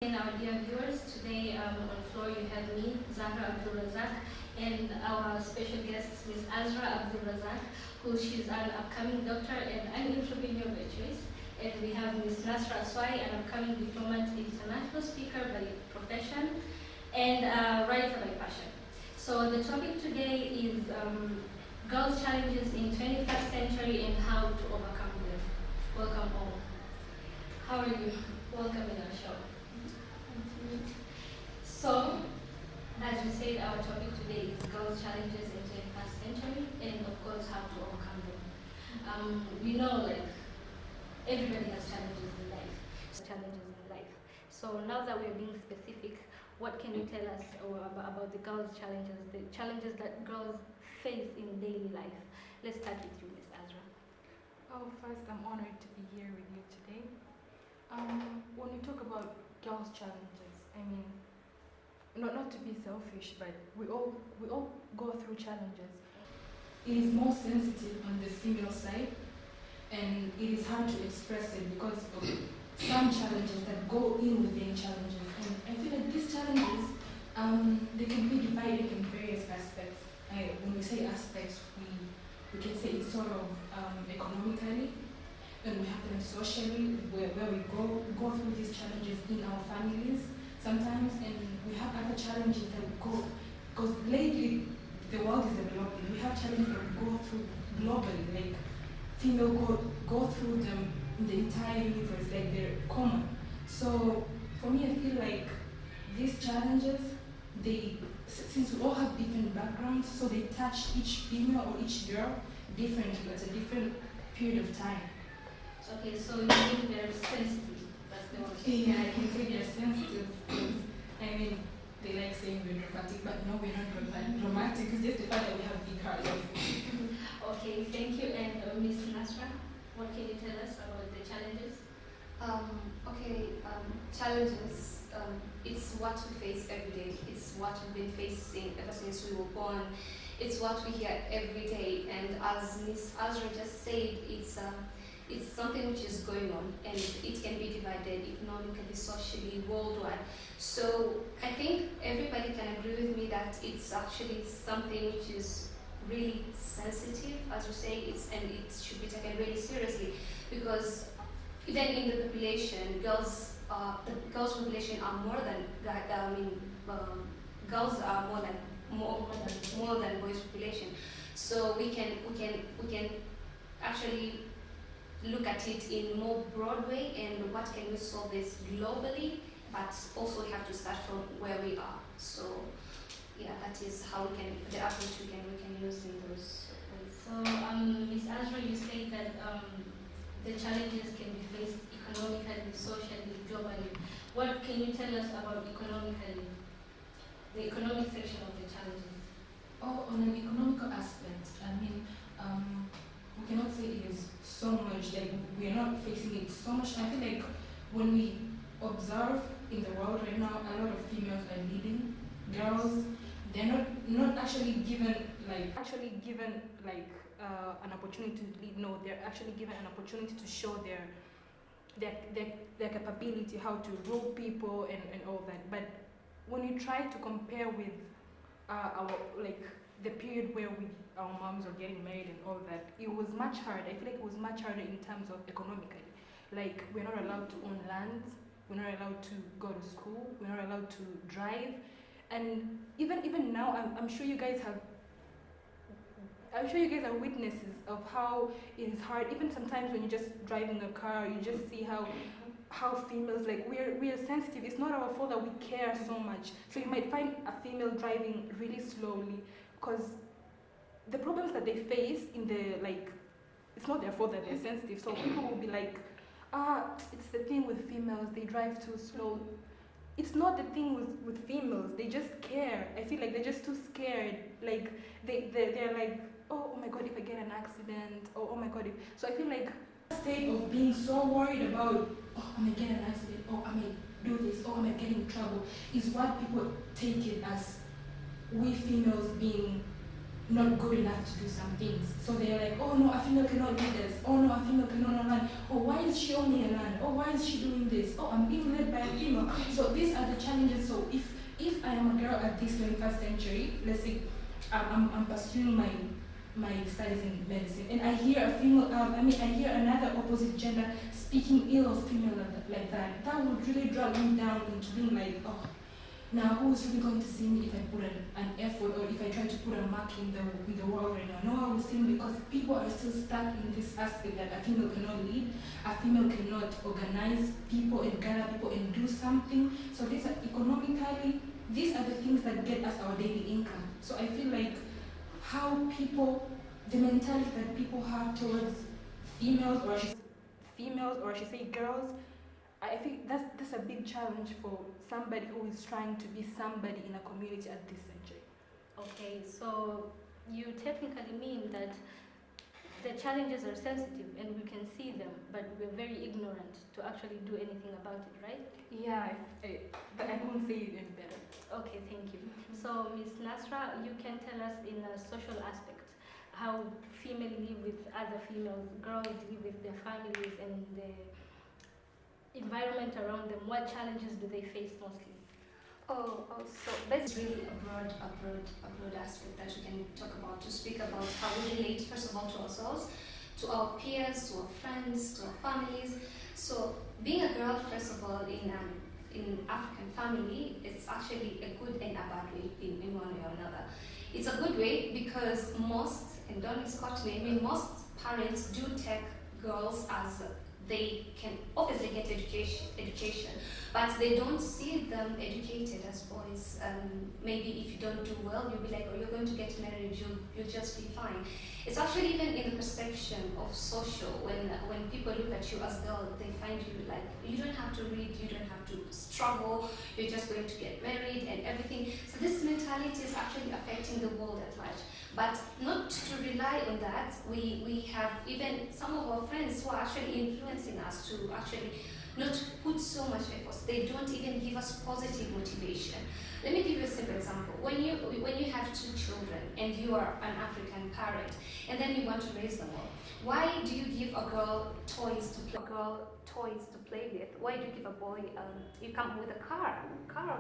Our dear viewers, today on the floor you have me, Zahra Abdulrazak, and our special guest, Ms. Azra Abdulrazak, who she's an upcoming doctor and an entrepreneur by choice. And we have Ms. Nasra Aswai, an upcoming diplomat, international speaker by profession, and writer by passion. So the topic today is girls' challenges in 21st century and how to overcome them. Welcome all. How are you? Welcome in our show. So, as we said, our topic today is girls' challenges in 21st century and of course how to overcome them. We know like everybody has challenges in life. So now that we're being specific, what can you tell us about the girls' challenges, the challenges that girls face in daily life? Let's start with you, Ms. Azra. Oh, first, I'm honored to be here with you today. When we talk about girls' challenges, I mean, not to be selfish, but we all go through challenges. It is more sensitive on the female side, and it is hard to express it because of some challenges that go in within challenges. And I feel like these challenges, they can be divided in various aspects. When we say aspects, we can say it's sort of economically, and we happen socially, where we go through these challenges in our families sometimes, and we have other challenges that we go, because lately the world is developing. We have challenges that we go through globally, like female go through them in the entire universe, like they're common. So for me, I feel like these challenges, since we all have different backgrounds, so they touch each female or each girl differently at a different period of time. Okay, so you mean they're sensitive? That's the word. Yeah, I can say they're sensitive. I mean, they like saying we're dramatic, but no, we're not dramatic. It's just the fact that we have big hearts. Okay, thank you. And Ms. Nasra, what can you tell us about the challenges? Challenges, it's what we face every day. It's what we've been facing ever since we were born. It's what we hear every day. And as Ms. Azra just said, it's something which is going on, and it can be divided economically, socially, worldwide. So I think everybody can agree with me that it's actually something which is really sensitive, as you say, and it should be taken really seriously, because even in the population, the girls' population are more than girls are more than boys' population. So we can actually look at it in more broad way, and what can we solve this globally, but also we have to start from where we are. So yeah, that is how the approach we can use in those ways. So Ms. Azra, you say that the challenges can be faced economically, socially, globally. What can you tell us about economically, the economic section of the challenges? Oh, on an economical aspect, I mean, we cannot say it is so much, like we are not facing it so much. I feel like when we observe in the world right now, a lot of females are leading. Girls, they're not actually given an opportunity to lead. No, they're actually given an opportunity to show their capability, how to rule people and all that. But when you try to compare with the period where our moms were getting married and all that, it was much harder. I feel like it was much harder in terms of economically. Like, we're not allowed to own lands, we're not allowed to go to school, we're not allowed to drive. And even now, I'm sure you guys are witnesses of how it is hard. Even sometimes when you're just driving a car, you just see how females, like, we're sensitive. It's not our fault that we care so much. So you might find a female driving really slowly, because the problems that they face it's not their fault that they're sensitive. So people will be like, it's the thing with females, they drive too slow. It's not the thing with females, they just care. I feel like they're just too scared. Like, they're like, oh my god, if I get an accident, or oh my god, so I feel like state of being so worried about, oh, I may get an accident, or I may do this, or I may get in trouble, is what people take it as we females being not good enough to do some things. So they're like, oh no, a female cannot do this. Oh no, a female cannot run. Oh, why is she only a man? Oh, why is she doing this? Oh, I'm being led by a female. So these are the challenges. So if I am a girl at this 21st century, let's say I'm pursuing my studies in medicine, and I hear a female, I hear another opposite gender speaking ill of female like that, that would really drag me down into being like, oh, now who's really going to see me if I put an effort, or if I try to put a mark in the world right now? No one will see me, because people are still stuck in this aspect that a female cannot lead, a female cannot organize people and gather people and do something. So these are economically, these are the things that get us our daily income. So I feel like how people, the mentality that people have towards females, or I should say girls, I think that's a big challenge for somebody who is trying to be somebody in a community at this century. Okay, so you technically mean that the challenges are sensitive and we can see them, but we're very ignorant to actually do anything about it, right? Yeah, but I won't say it any better. Okay, thank you. So, Ms. Nasra, you can tell us in a social aspect how females live with other females, girls live with their families and the environment around them. What challenges do they face mostly? So that's really a broad aspect that we can talk about, to speak about how we relate, first of all, to ourselves, to our peers, to our friends, to our families. So being a girl, first of all, in African family, it's actually a good and a bad way in one way or another. It's a good way because most, and don't misquote me, I mean most parents do take girls as they can obviously get education, but they don't see them educated as boys. Maybe if you don't do well, you'll be like, oh, you're going to get married, you'll just be fine. It's actually even in the perception of social, when people look at you as a girl, they find you like, you don't have to read, you don't have to struggle, you're just going to get married and everything. So this mentality is actually affecting the world at large. But not to rely on that, we have even some of our friends who are actually influencing us to actually not put so much effort. They don't even give us positive motivation. Let me give you a simple example. When you have 2 children and you are an African parent, and then you want to raise them all, why do you give a girl toys to play with? Why do you give a boy? You come with a car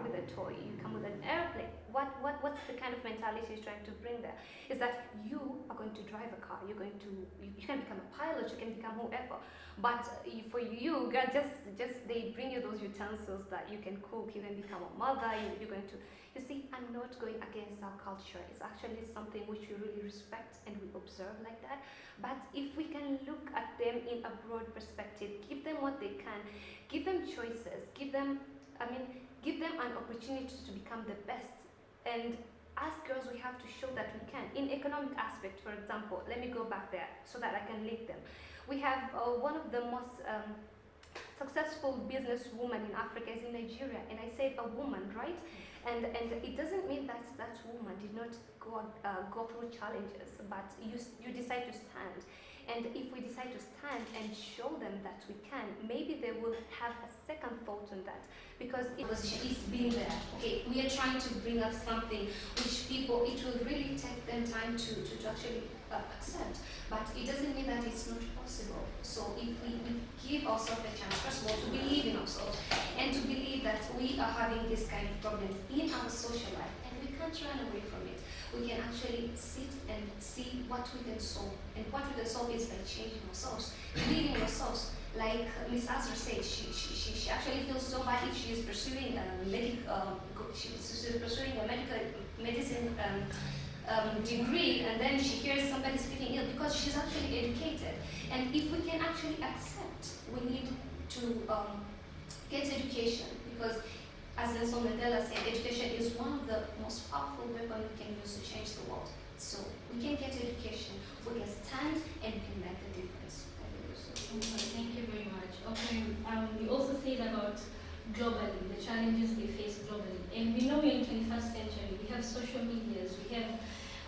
with a toy. You come with an airplane. What's the kind of mentality he's trying to bring there? Is that you are going to drive a car. You can become a pilot. You can become whoever. But for you, girl, just they bring you those utensils that you can cook. You can become a mother. You're going to. You see, I'm not going against our culture. It's actually something which we really respect and we observe like that. But if we can look at them in a broad perspective, give them what they can, give them choices, give them an opportunity to become the best. And as girls, we have to show that we can. In economic aspect, for example, let me go back there so that I can link them. We have one of the most successful businesswomen in Africa is in Nigeria, and I said a woman, right? And it doesn't mean that that woman did not go through challenges, but you decide to stand. And if we decide to stand and show them that we can, maybe they will have a second thought on that, because it's been there. Okay, we are trying to bring up something which people, it will really take them time to actually accept, but it doesn't mean that it's not possible. So if we give ourselves a chance, first of all, to believe in ourselves and to believe that we are having this kind of problem in our social life and we can't run away from it, we can actually sit and see what we can solve. And what we can solve is by changing ourselves, believing in ourselves. Like Miss Azra said, she actually feels so bad if she is pursuing a medical medicine degree, and then she hears somebody speaking ill because she's actually educated. And if we can actually accept, we need to get education, because as Nelson Mandela said, education is one of the most powerful weapons we can use to change the world. So we can get education, we can stand, and we can make a difference. Thank you very much. Okay, you also said about globally, the challenges we face globally. And we know we're in 21st century, we have social medias, we have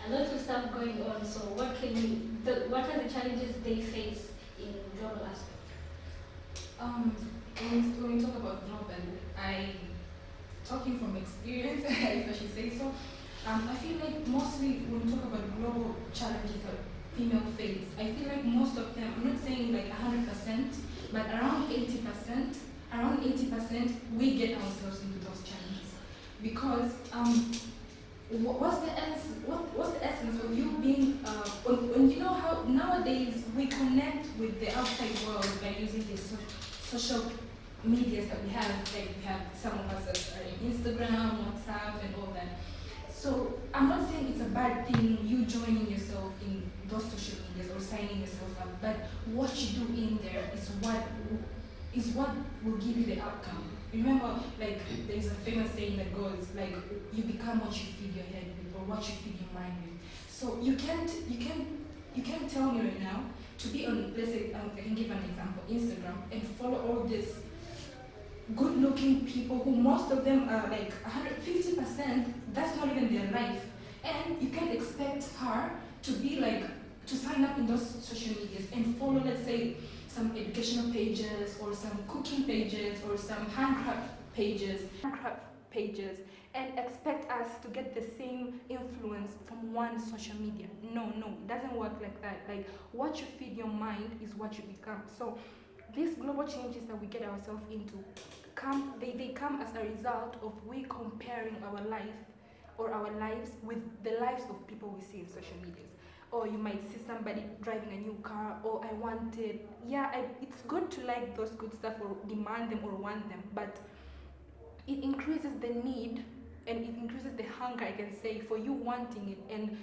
a lot of stuff going on. So what are the challenges they face in global aspect? When we talk about global, talking from experience, if I should say so, I feel like mostly when we talk about global challenges that female face, I feel like most of them, I'm not saying like 100%, but around 80%, we get ourselves into those challenges. Because what's the essence of you being, when you know how nowadays we connect with the outside world by using the social medias that we have, like we have some of us that are in Instagram, WhatsApp, and all that. So I'm not saying it's a bad thing you joining yourself in those social medias or signing yourself up, but what you do in there is what will give you the outcome. Remember, like there's a famous saying that goes like, you become what you feed your head with or what you feed your mind with. So you can't tell me right now to be on, let's say, I can give an example, Instagram, and follow all this good-looking people who most of them are like 150%, that's not even their life. And you can't expect her to be like, to sign up in those social medias and follow, let's say, some educational pages or some cooking pages or some handcraft pages, and expect us to get the same influence from one social media. No, it doesn't work like that. Like, what you feed your mind is what you become. So these global changes that we get ourselves into they come as a result of we comparing our life or our lives with the lives of people we see in social medias. Or you might see somebody driving a new car, or I wanted, it's good to like those good stuff or demand them or want them, but it increases the need and it increases the hunger, I can say, for you wanting it. And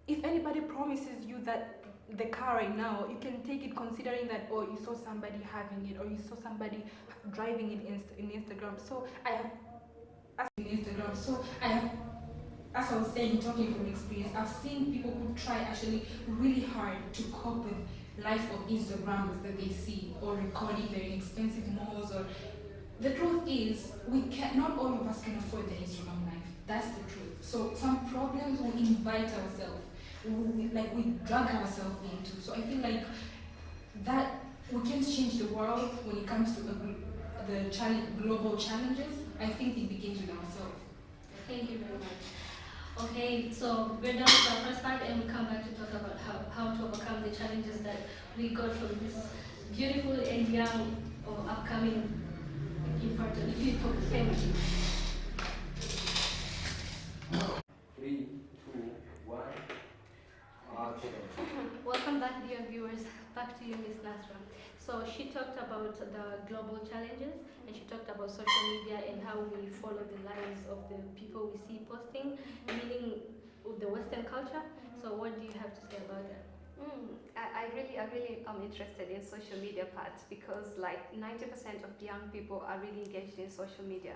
if anybody promises you that the car right now, you can take it considering that, oh, you saw somebody having it or you saw somebody driving it in Instagram. So I have, as I was saying, talking from experience, I've seen people who try actually really hard to cope with life of Instagrammers that they see, or recording their expensive malls. Or the truth is, not all of us can afford the Instagram life. That's the truth. So some problems we invite ourselves, we drag ourselves into. So I feel like that we can't change the world when it comes to the global challenges. I think it begins with ourselves. Thank you very much. Okay, so we're done with our first part, and we come back to talk about how to overcome the challenges that we got from this beautiful and young or upcoming important people. Thank you. 3, 2, 1. Action. Welcome back, dear viewers. Back to you, Miss Nasra. So she talked about the global challenges, and she talked about social media and how we follow the lives of the people we see posting, meaning the Western culture. So what do you have to say about that? I really am interested in social media part, because like 90% of young people are really engaged in social media.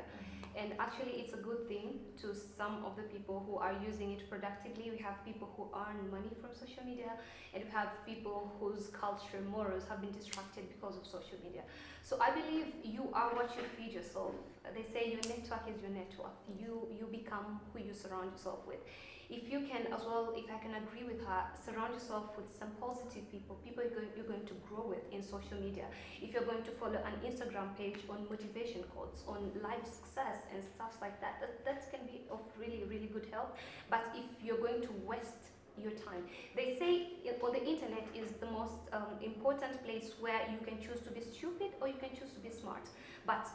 And actually it's a good thing to some of the people who are using it productively. We have people who earn money from social media, and we have people whose culture, morals have been distracted because of social media. So I believe you are what you feed yourself. They say your network is your network. You become who you surround yourself with. If you can as well, if I can agree with her, surround yourself with some positive people you're going to grow with in social media. If you're going to follow an Instagram page on motivation quotes, on life success and stuff like that, that can be of really, really good help. But if you're going to waste your time, they say on the internet is the most important place where you can choose to be stupid or you can choose to be smart. But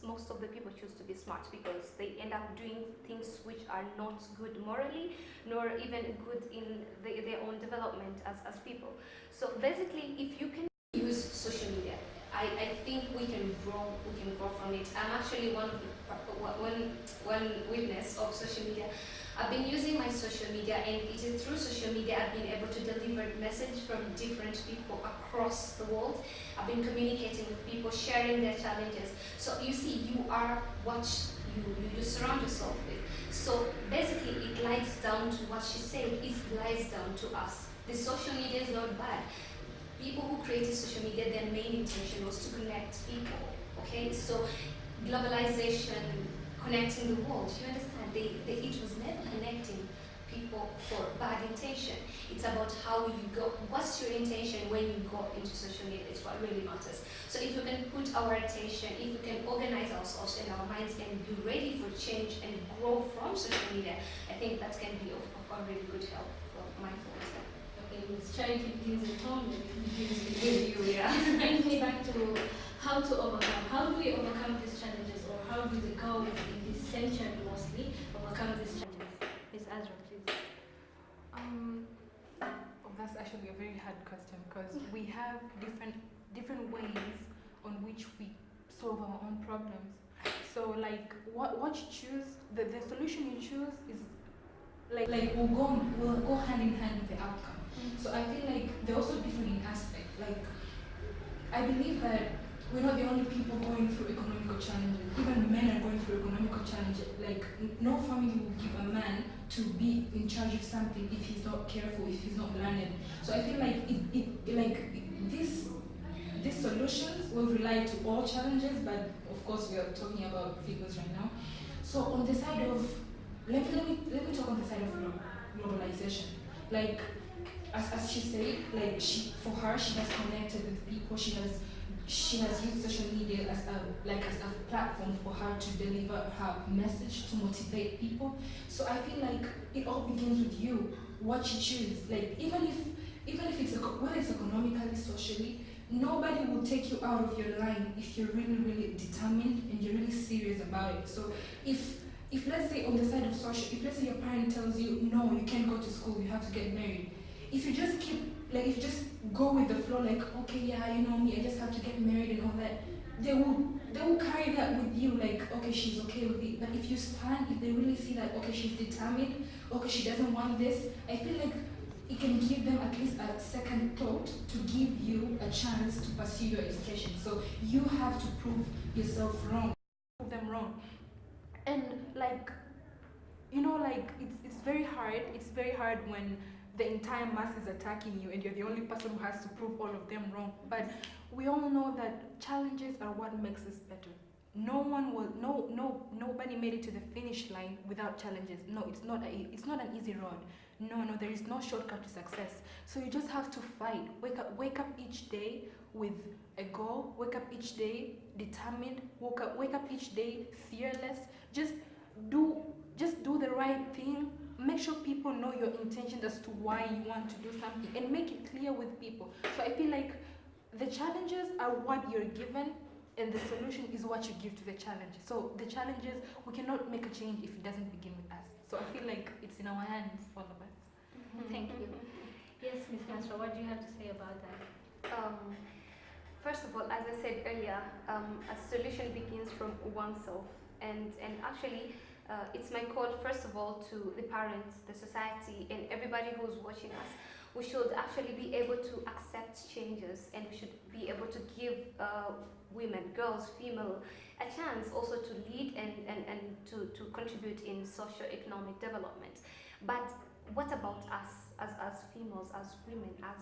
most of the people choose to be smart, because they end up doing things which are not good morally, nor even good in their own development as people. So basically, if you can use social media, I think we can grow from it. I'm actually one witness of social media. I've been using my social media, and it is through social media I've been able to deliver message from different people across the world. I've been communicating with people, sharing their challenges. So you see, you are what you surround yourself with. So basically it lies down to what she said, it lies down to us. The social media is not bad. People who created social media, their main intention was to connect people. Okay, so globalization, connecting the world, you understand? It was never connecting people for bad intention. It's about how you go, what's your intention when you go into social media. It's what really matters. So if we can put our attention, if we can organize ourselves and our minds and be ready for change and grow from social media, I think that can be of a really good help for mindfulness. Okay, Ms. Charity begins at home and begins with With you, yeah. This brings me back to how to overcome. How do we overcome these challenges, or how do the girls in this century mostly overcome these challenges? Ms. Azra, please. That's actually a very hard question because we have different ways on which we solve our own problems. So like what you choose, the solution you choose is like will go hand in hand with the outcome. So I feel like they're also different in aspect. Like I believe that we're not the only people going through economical challenges. Even men are going through economical challenges. Like no family will give a man to be in charge of something if he's not careful, if he's not learned. So I feel like these solutions will rely to all challenges, but of course we are talking about females right now. So on the side of let me talk on the side of globalization. Like as she said, like she has connected with people. She has used social media as a platform for her to deliver her message, to motivate people. So I feel like it all begins with you, what you choose. Like even if it's whether it's economically, socially, nobody will take you out of your line if you're really, really determined and you're really serious about it. So if let's say on the side of social, if let's say your parent tells you, no, you can't go to school, you have to get married. If you just if you just go with the flow, like, okay, yeah, you know me, I just have to get married and all that, they will carry that with you, like, okay, she's okay with it. But if you stand, if they really see that, okay, she's determined, okay, she doesn't want this, I feel like it can give them at least a second thought to give you a chance to pursue your education. So you have to prove yourself wrong, prove them wrong. And like, you know, like it's very hard. It's very hard when the entire mass is attacking you and you're the only person who has to prove all of them wrong. But we all know that challenges are what makes us better. Nobody made it to the finish line without challenges. No, it's not an easy road. No, there is no shortcut to success. So you just have to fight. Wake up each day with a goal. Wake up each day determined. Wake up each day fearless. Just do the right thing. Make sure people know your intention as to why you want to do something, and make it clear with people. So I feel like the challenges are what you're given, and the solution is what you give to the challenge. So the challenges, we cannot make a change if it doesn't begin with us. So I feel like it's in our hands, all of us. Thank you. Yes, Ms. Nasra, what do you have to say about that? First of all, as I said earlier, a solution begins from oneself, and actually it's my call, first of all, to the parents, the society, and everybody who's watching us. We should actually be able to accept changes, and we should be able to give women, girls, female, a chance also to lead and to contribute in socio-economic development. But what about us as females, as women, as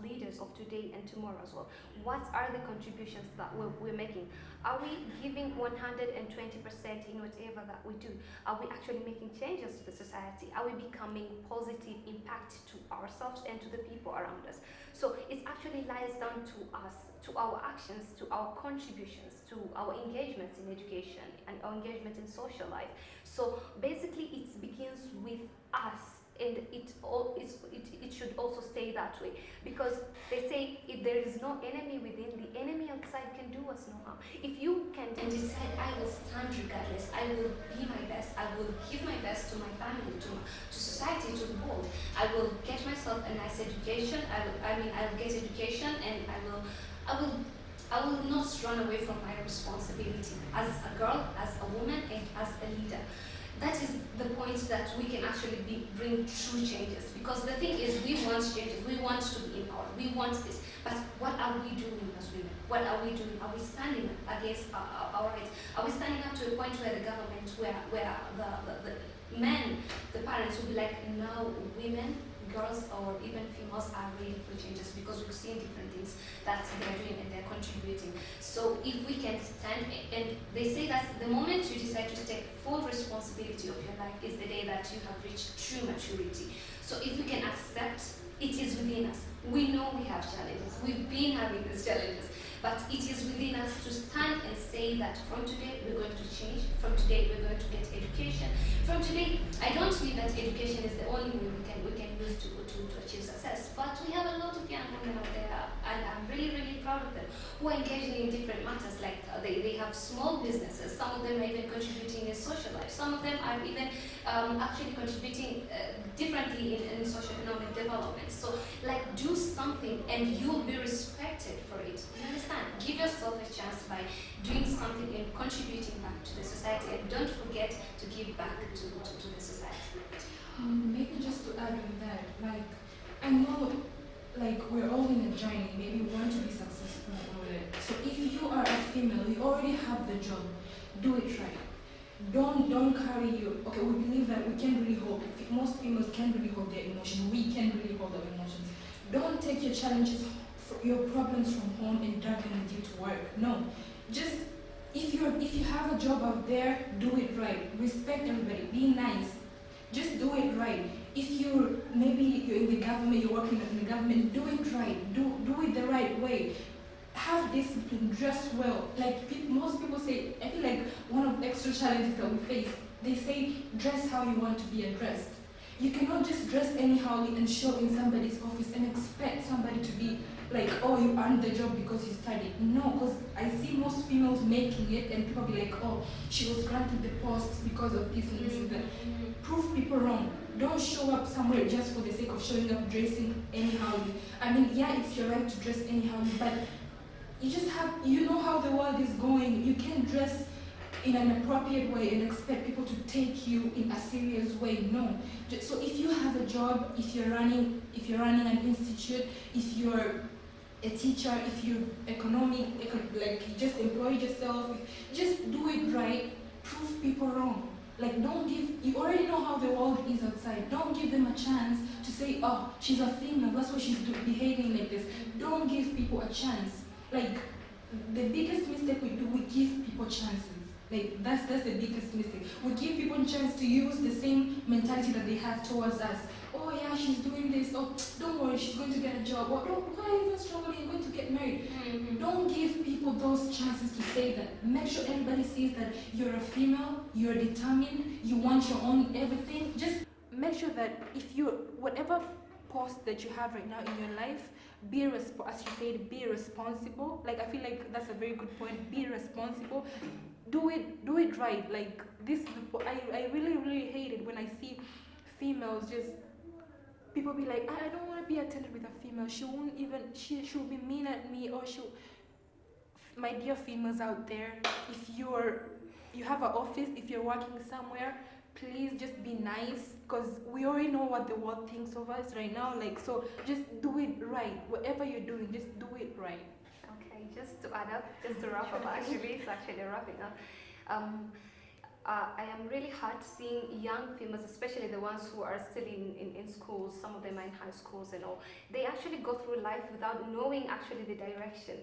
leaders of today and tomorrow as well? What are the contributions that we're making? Are we giving 120% in whatever that we do? Are we actually making changes to the society? Are we becoming positive impact to ourselves and to the people around us? So it actually lies down to us, to our actions, to our contributions, to our engagements in education and our engagement in social life. So basically it begins with us, and it should also stay that way, because they say if there is no enemy within, the enemy outside can do us no harm. If you can and decide, I will stand regardless, I will be my best, I will give my best to my family, to society, to the world, I will get myself a nice education, I will get education, and I will not run away from my responsibility as a girl, as a woman, and as a leader. That is the point that we can actually bring true changes. Because the thing is, we want changes, we want to be empowered, we want this. But what are we doing as women? What are we doing? Are we standing against our rights? Are we standing up to a point where the government, where the men, the parents will be like, no, women, girls or even females are ready for changes, because we've seen different things that they're doing and they're contributing. So if we can stand, and they say that the moment you decide to take full responsibility of your life is the day that you have reached true maturity. So if we can accept it is within us. We know we have challenges. We've been having these challenges. But it is within us to stand and say that from today we're going to change. From today we're going to get education. From today, I don't mean that education is the only way we can use to achieve success. But we have a lot of young women out there, and I'm really, really proud of them, who are engaging in different matters. Like they have small businesses. Some of them are even contributing in social life. Some of them are even actually contributing differently in socio-economic development. So like, do something and you'll be respected for it. You understand? Give yourself a chance by doing something and contributing back to the society, and don't forget to give back to the society. Maybe just to add on that, like, I know, like, we're all in a journey. Maybe we want to be successful and all that. So if you are a female, you already have the job. Do it right. Don't carry you. Okay, we believe that we can really hold. Most females can really hold their emotions. We can really hold our emotions. Don't take your challenges, your problems from home and drag them with you to work. No, just if you have a job out there, do it right. Respect everybody. Be nice. Just do it right. If maybe you're in the government, you're working in the government, do it right. Do it the right way. Have discipline. Dress well. Like most people say, I feel like one of the extra challenges that we face, they say dress how you want to be addressed. You cannot just dress anyhow and show in somebody's office and expect somebody to be like, oh, you earned the job because you studied. No, because I see most females making it and people be like, oh, she was granted the post because of this and this and that. Prove people wrong. Don't show up somewhere just for the sake of showing up, dressing anyhow. I mean, yeah, it's your right to dress anyhow, but you know how the world is going. You can't dress in an appropriate way and expect people to take you in a serious way. No. So if you have a job, if you're running an institute, if you're a teacher, if you're like you just employ yourself, just do it right. Prove people wrong. Like, you already know how the world is outside. Don't give them a chance to say, oh, she's a female, that's why she's behaving like this. Don't give people a chance. Like, the biggest mistake we do, we give people chances. Like, that's the biggest mistake. We give people a chance to use the same mentality that they have towards us. Oh yeah, she's doing this. Oh, don't worry, she's going to get a job. Or why are you even struggling? You're going to get married. Don't give people those chances to say that. Make sure everybody sees that you're a female, you're determined, you want your own everything. Just make sure that whatever post that you have right now in your life, as you said, be responsible. Like, I feel like that's a very good point. Be responsible. Do it right. Like, this is I really, really hate it when I see females just, people be like, I don't want to be attended with a female. She'll be mean at me, or my dear females out there, if you have an office, if you're working somewhere, please just be nice, because we already know what the world thinks of us right now. Like, so just do it right. Whatever you're doing, just do it right. Okay, just to add up, just to wrap up, actually, it's actually wrapping up. I am really hurt seeing young females, especially the ones who are still in schools. Some of them are in high schools and all. They actually go through life without knowing actually the direction.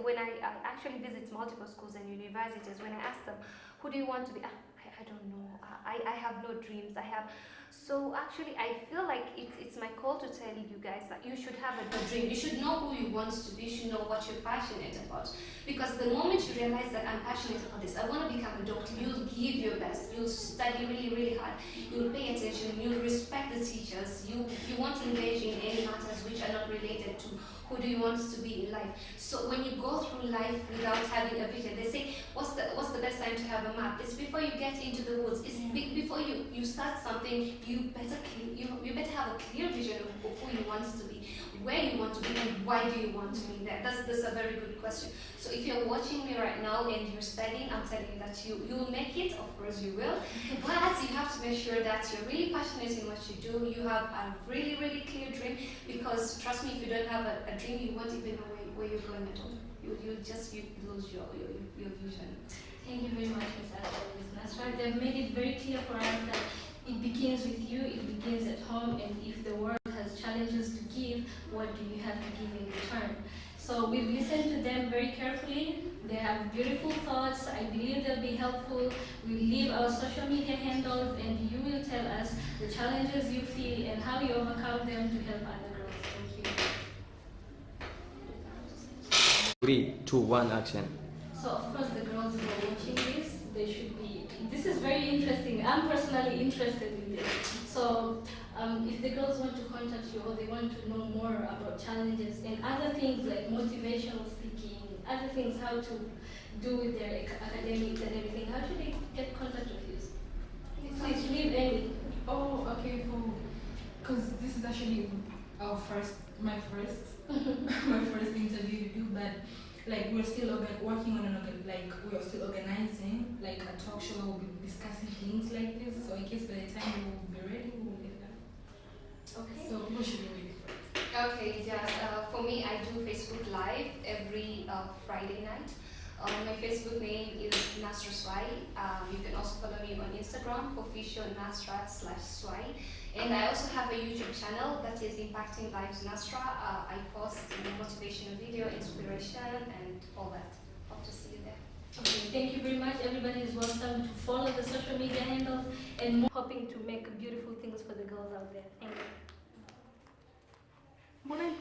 When I actually visit multiple schools and universities, when I ask them, who do you want to be? I don't know. I have no dreams. So actually, I feel like it's my call to tell you guys that you should have a dream. You should know who you want to be. You should know what you're passionate about. Because the moment you realize that I'm passionate about this, I want to become a doctor, you'll give your best. You'll study really, really hard. You'll pay attention. You'll respect the teachers. You won't engage in any matters which are not related to who do you want to be in life. So when you go through life without having a vision, they say, what's the best time to have a map? It's before you get into the woods. It's before you start something. You better have a clear vision of who you want to be, where you want to be, and why do you want to be there. That's a very good question. So if you're watching me right now and you're studying, I'm telling you that you'll make it. Of course you will. But you have to make sure that you're really passionate in what you do. You have a really, really clear dream, because trust me, if you don't have a dream, you won't even know where you're going at all. You'll just lose your vision. Thank you very much, Ms. Adra and Ms. Nasra. They've made it very clear for us that it begins with you, it begins at home, and if the world has challenges to give, what do you have to give in return? So we've listened to them very carefully. They have beautiful thoughts. I believe they'll be helpful. We'll leave our social media handles and you will tell us the challenges you feel and how you overcome them to help other girls. Thank you. 3, 2, 1, action. So of course the girls who are watching this, they should be, this is very interesting. I'm personally interested in this. So if the girls want to contact you or they want to know more about challenges and other things like motivational speaking, other things how to do with their academics and everything, how should they get contact with you? Please leave any. Oh, okay, because this is actually my first interview with you, but like we're still working on we're still organizing like a talk show where we'll be discussing things like this. So in case by the time we will be ready, we will get that. Okay. So what should we ready for? Okay, yeah. For me, I do Facebook Live every Friday night. My Facebook name is Nasra Swai. You can also follow me on Instagram, official Nasra/Swai. And I also have a YouTube channel that is Impacting Lives Nasra. I post motivational video, inspiration, and all that. Hope to see you there. Okay, thank you very much. Everybody is welcome to follow the social media handles and more, hoping to make beautiful things for the girls out there. Thank you.